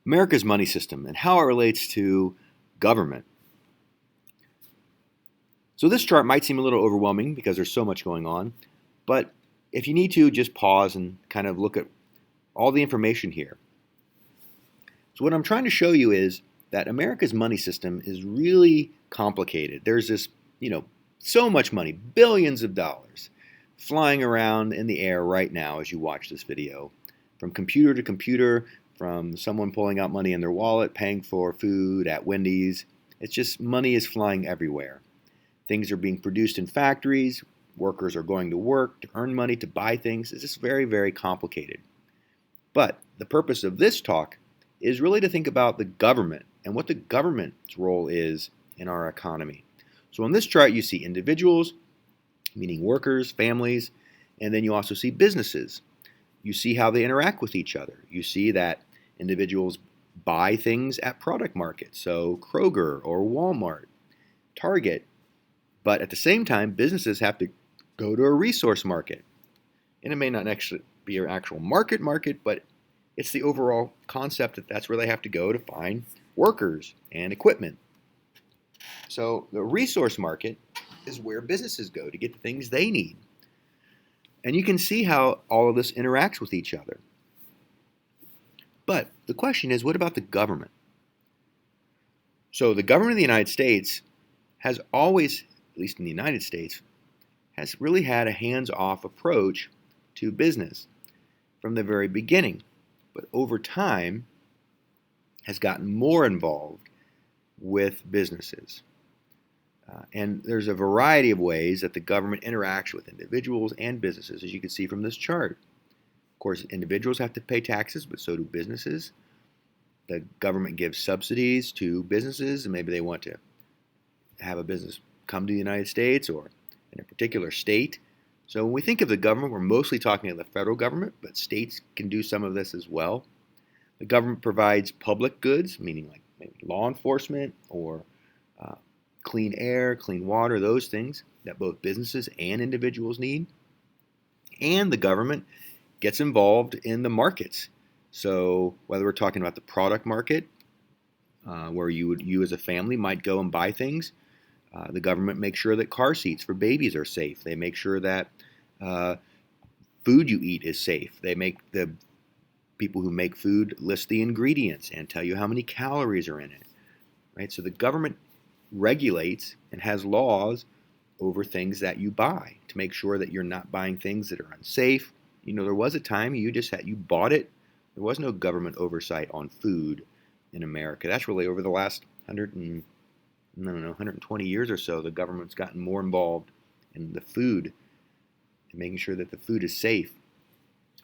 America's money system and how it relates to government. So this chart might seem a little overwhelming because there's so much going on, but if you need to, just pause and kind of look at all the information here. So what I'm trying to show you is that America's money system is really complicated. There's this, so much money, billions of dollars, flying around in the air right now as you watch this video, from computer to computer, from someone pulling out money in their wallet, paying for food at Wendy's. It's just money is flying everywhere. Things are being produced in factories. Workers are going to work to earn money to buy things. It's just very, very complicated. But the purpose of this talk is really to think about the government and what the government's role is in our economy. So on this chart, you see individuals, meaning workers, families, and then you also see businesses. You see how they interact with each other. You see that individuals buy things at product markets, so Kroger or Walmart, Target. But at the same time, businesses have to go to a resource market. And it may not actually be an actual market, but it's the overall concept that that's where they have to go to find workers and equipment. So the resource market is where businesses go to get the things they need. And you can see how all of this interacts with each other. But the question is, what about the government? So the government of the United States has always, at least in the United States, has really had a hands-off approach to business from the very beginning. But over time has gotten more involved with businesses. And there's a variety of ways that the government interacts with individuals and businesses, as you can see from this chart. Of course, individuals have to pay taxes, but so do businesses. The government gives subsidies to businesses, and maybe they want to have a business come to the United States or in a particular state. So when we think of the government, we're mostly talking of the federal government, but states can do some of this as well. The government provides public goods, meaning like maybe law enforcement or clean air, clean water, those things that both businesses and individuals need. And the government gets involved in the markets. So whether we're talking about the product market, where you as a family might go and buy things, the government makes sure that car seats for babies are safe. They make sure that food you eat is safe. They make the people who make food list the ingredients and tell you how many calories are in it. Right? So the government regulates and has laws over things that you buy to make sure that you're not buying things that are unsafe. There was a time you bought it. There was no government oversight on food in America. That's really over the last 120 years or so, the government's gotten more involved in the food and making sure that the food is safe.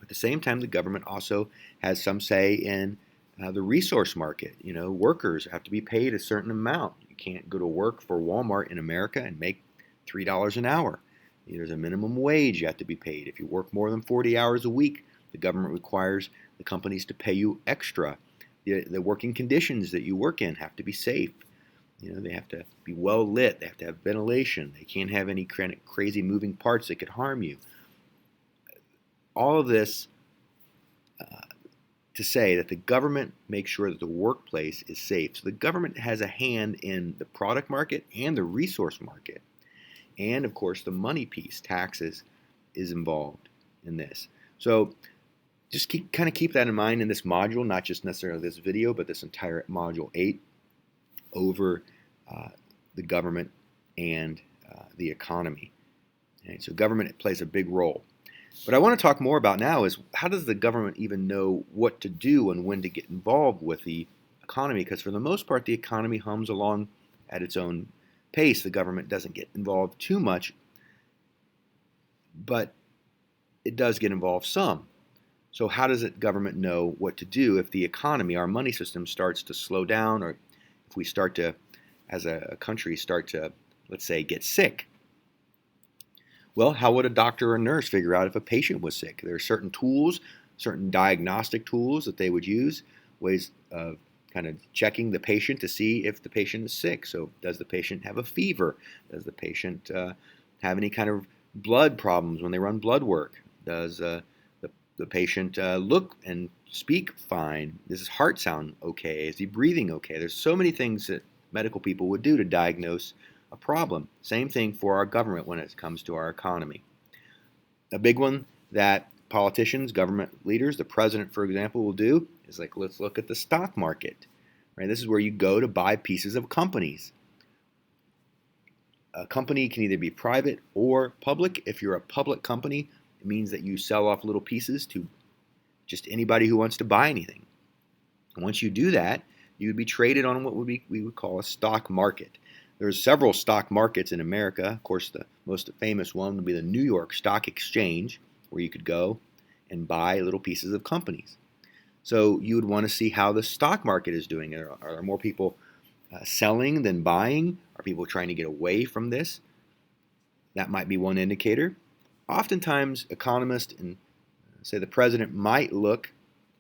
At the same time, the government also has some say in the resource market. Workers have to be paid a certain amount. You can't go to work for Walmart in America and make $3 an hour. There's a minimum wage you have to be paid. If you work more than 40 hours a week, the government requires the companies to pay you extra. The working conditions that you work in have to be safe. They have to be well lit. They have to have ventilation. They can't have any crazy moving parts that could harm you. All of this to say that the government makes sure that the workplace is safe. So the government has a hand in the product market and the resource market. And of course, the money piece, taxes, is involved in this. So just keep that in mind in this module, not just necessarily this video, but this entire module 8 over the government and the economy. Okay, so government plays a big role. What I want to talk more about now is how does the government even know what to do and when to get involved with the economy? Because for the most part, the economy hums along at its own pace. The government doesn't get involved too much, but it does get involved some. So how does the government know what to do if the economy, our money system, starts to slow down, or if we start to, as a country, start to, let's say, get sick? Well, how would a doctor or a nurse figure out if a patient was sick? There are certain tools, certain diagnostic tools that they would use, ways of kind of checking the patient to see if the patient is sick. So does the patient have a fever? Does the patient have any kind of blood problems when they run blood work? Does the the patient look and speak fine? Does his heart sound okay? Is he breathing okay? There's so many things that medical people would do to diagnose a problem. Same thing for our government when it comes to our economy. A big one that politicians, government leaders, the president, for example, will do is like, let's look at the stock market. Right? This is where you go to buy pieces of companies. A company can either be private or public. If you're a public company, it means that you sell off little pieces to just anybody who wants to buy anything. And once you do that, you would be traded on what we would call a stock market. There's several stock markets in America. Of course, the most famous one would be the New York Stock Exchange, where you could go and buy little pieces of companies. So you would want to see how the stock market is doing. Are there more people selling than buying? Are people trying to get away from this? That might be one indicator. Oftentimes, economists and say the president might look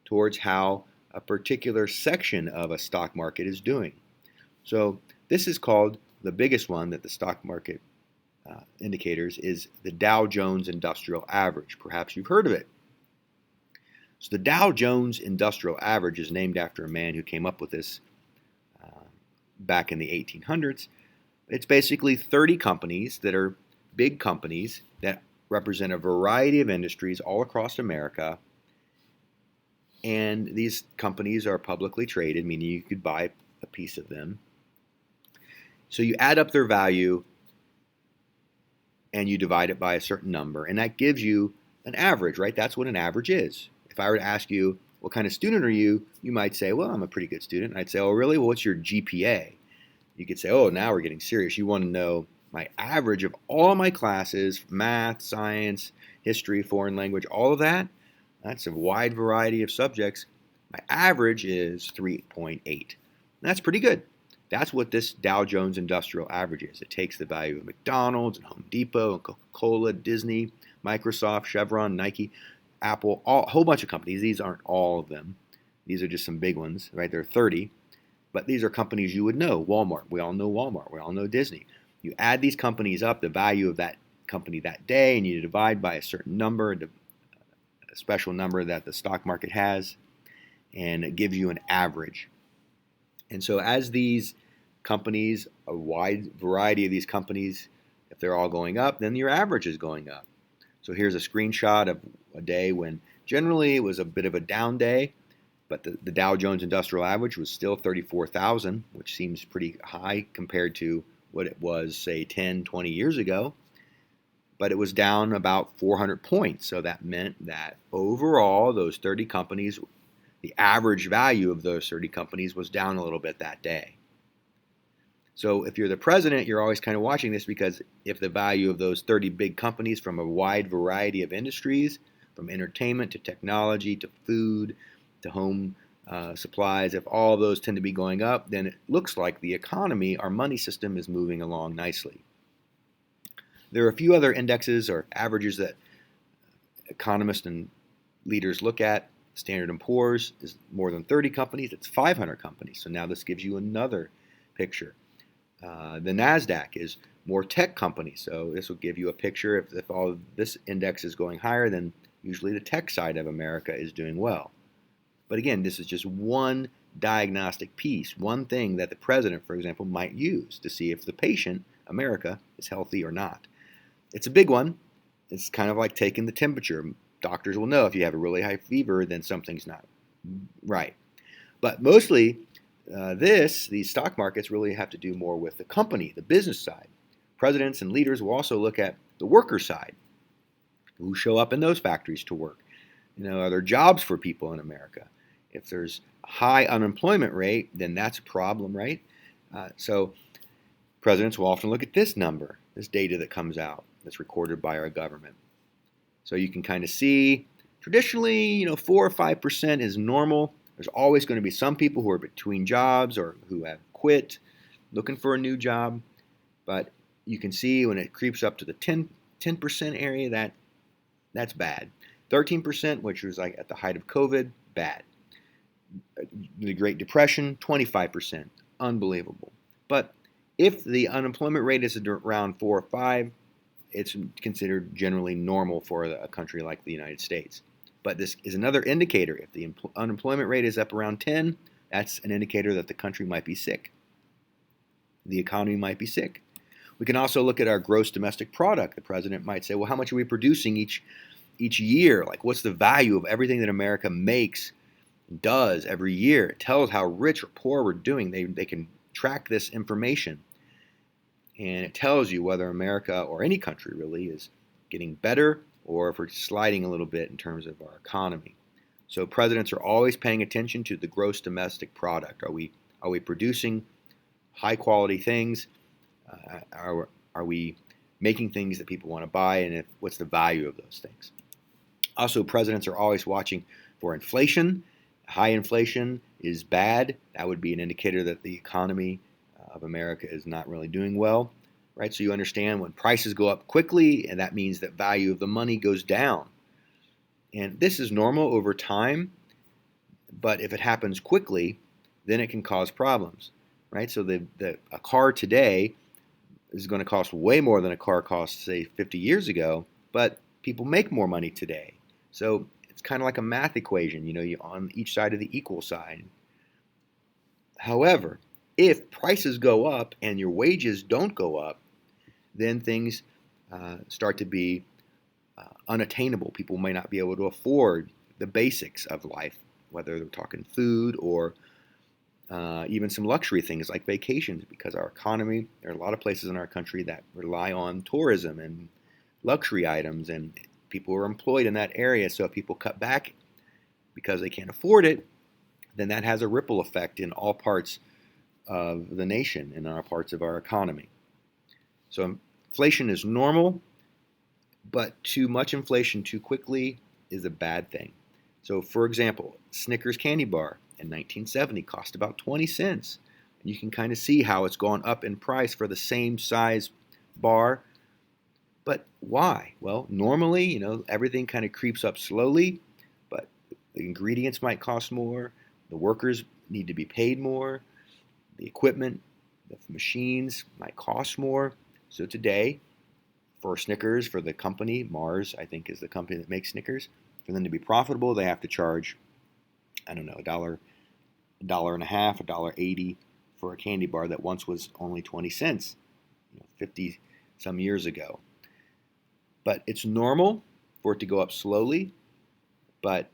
towards how a particular section of a stock market is doing. So this is called, the biggest one that the stock market indicators is the Dow Jones Industrial Average. Perhaps you've heard of it. So the Dow Jones Industrial Average is named after a man who came up with this back in the 1800s. It's basically 30 companies that are big companies that represent a variety of industries all across America. And these companies are publicly traded, meaning you could buy a piece of them. So you add up their value and you divide it by a certain number, and that gives you an average, right? That's what an average is. If I were to ask you, what kind of student are you? You might say, well, I'm a pretty good student. I'd say, oh, really? Well, what's your GPA? You could say, oh, now we're getting serious. You want to know my average of all my classes, math, science, history, foreign language, all of that. That's a wide variety of subjects. My average is 3.8. That's pretty good. That's what this Dow Jones Industrial Average is. It takes the value of McDonald's and Home Depot and Coca-Cola, Disney, Microsoft, Chevron, Nike, Apple, a whole bunch of companies. These aren't all of them. These are just some big ones, right? There are 30. But these are companies you would know. Walmart, we all know Walmart. We all know Disney. You add these companies up, the value of that company that day, and you divide by a certain number, a special number that the stock market has, and it gives you an average. And so as these companies, a wide variety of these companies, if they're all going up, then your average is going up. So here's a screenshot of a day when generally it was a bit of a down day, but the Dow Jones Industrial Average was still 34,000, which seems pretty high compared to what it was, say, 10, 20 years ago. But it was down about 400 points. So that meant that overall, those 30 companies, the average value of those 30 companies was down a little bit that day. So if you're the president, you're always kind of watching this, because if the value of those 30 big companies from a wide variety of industries, from entertainment to technology to food to home supplies, if all of those tend to be going up, then it looks like the economy, our money system, is moving along nicely. There are a few other indexes or averages that economists and leaders look at. Standard & Poor's is more than 30 companies. It's 500 companies. So now this gives you another picture. The NASDAQ is more tech companies. So this will give you a picture. If all of this index is going higher, then usually the tech side of America is doing well. But again, this is just one diagnostic piece, one thing that the president, for example, might use to see if the patient, America, is healthy or not. It's a big one. It's kind of like taking the temperature. Doctors will know if you have a really high fever, then something's not right. But mostly, these stock markets really have to do more with the company, the business side. Presidents and leaders will also look at the worker side. Who show up in those factories to work? Are there jobs for people in America? If there's a high unemployment rate, then that's a problem, right? So presidents will often look at this number, this data that comes out, that's recorded by our government. So you can kind of see, traditionally, 4 or 5% is normal. There's always going to be some people who are between jobs or who have quit, looking for a new job. But you can see when it creeps up to the 10% area, that's bad. 13%, which was like at the height of COVID, bad. The Great Depression, 25%, unbelievable. But if the unemployment rate is around 4 or 5, it's considered generally normal for a country like the United States. But this is another indicator. If the unemployment rate is up around 10, that's an indicator that the country might be sick. The economy might be sick. We can also look at our gross domestic product. The president might say, well, how much are we producing each year? Like, what's the value of everything that America makes, does every year? It tells how rich or poor we're doing. They can track this information. And it tells you whether America, or any country really, is getting better or if we're sliding a little bit in terms of our economy. So presidents are always paying attention to the gross domestic product. Are we producing high quality things? Are we making things that people want to buy, and what's the value of those things? Also, presidents are always watching for inflation. High inflation is bad. That would be an indicator that the economy of America is not really doing well, right? So you understand when prices go up quickly, and that means that value of the money goes down. And this is normal over time, but if it happens quickly, then it can cause problems, right? So a car today is going to cost way more than a car cost, say, 50 years ago, but people make more money today. So it's kind of like a math equation, you on each side of the equal sign. However, if prices go up and your wages don't go up, then things start to be unattainable. People may not be able to afford the basics of life, whether they're talking food or even some luxury things like vacations, because our economy, there are a lot of places in our country that rely on tourism and luxury items, and people are employed in that area. So if people cut back because they can't afford it, then that has a ripple effect in all parts of the nation and all parts of our economy. So inflation is normal, but too much inflation too quickly is a bad thing. So for example, Snickers candy bar in 1970 cost about 20 cents. You can kind of see how it's gone up in price for the same size bar. But why? Well, normally, everything kind of creeps up slowly, but the ingredients might cost more, the workers need to be paid more, the equipment, the machines might cost more. So today, for Snickers, for the company, Mars, I think, is the company that makes Snickers, for them to be profitable, they have to charge, I don't know, $1.50, $1.80 for a candy bar that once was only 20 cents, 50 some years ago. But it's normal for it to go up slowly, but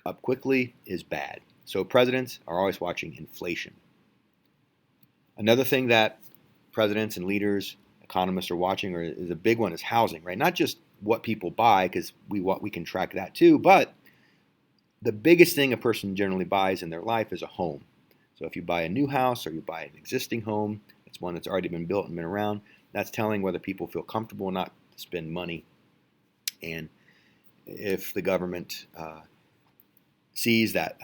up quickly is bad. So presidents are always watching inflation. Another thing that presidents and leaders, economists are watching, or is a big one, is housing, right? Not just what people buy, because we can track that too, but the biggest thing a person generally buys in their life is a home. So if you buy a new house or you buy an existing home, it's one that's already been built and been around, that's telling whether people feel comfortable or not to spend money. And if the government sees that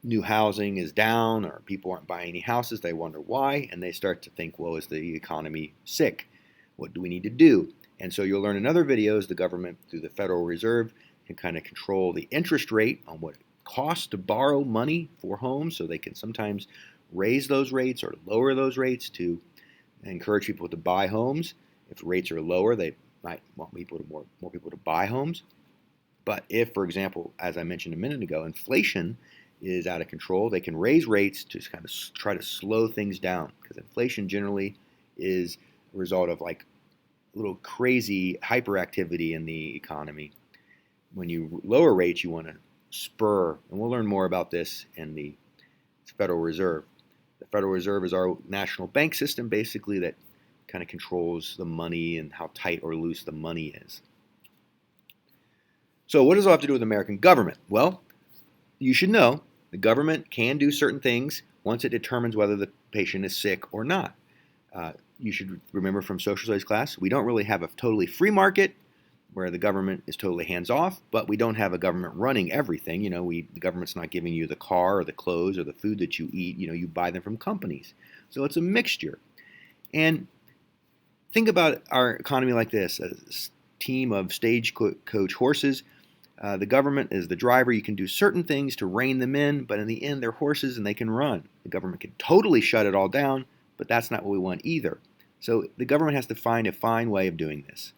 new housing is down or people aren't buying any houses, they wonder why, and they start to think, well, is the economy sick? What do we need to do? And so you'll learn in other videos, the government, through the Federal Reserve, can kind of control the interest rate on what it costs to borrow money for homes, so they can sometimes raise those rates or lower those rates to encourage people to buy homes. If rates are lower, they might want more people to buy homes. But if, for example, as I mentioned a minute ago, inflation is out of control, they can raise rates to kind of try to slow things down, because inflation generally is a result of like little crazy hyperactivity in the economy. When you lower rates, you want to spur, and we'll learn more about this in the Federal Reserve. The Federal Reserve is our national bank system, basically, that kind of controls the money and how tight or loose the money is. So what does it have to do with the American government? Well, you should know the government can do certain things once it determines whether the patient is sick or not. You should remember from social studies class, we don't really have a totally free market where the government is totally hands-off, but we don't have a government running everything. The government's not giving you the car or the clothes or the food that you eat. You buy them from companies. So it's a mixture. And think about our economy like this: a team of stagecoach horses. The government is the driver. You can do certain things to rein them in, but in the end, they're horses and they can run. The government can totally shut it all down, but that's not what we want either. So the government has to find a fine way of doing this.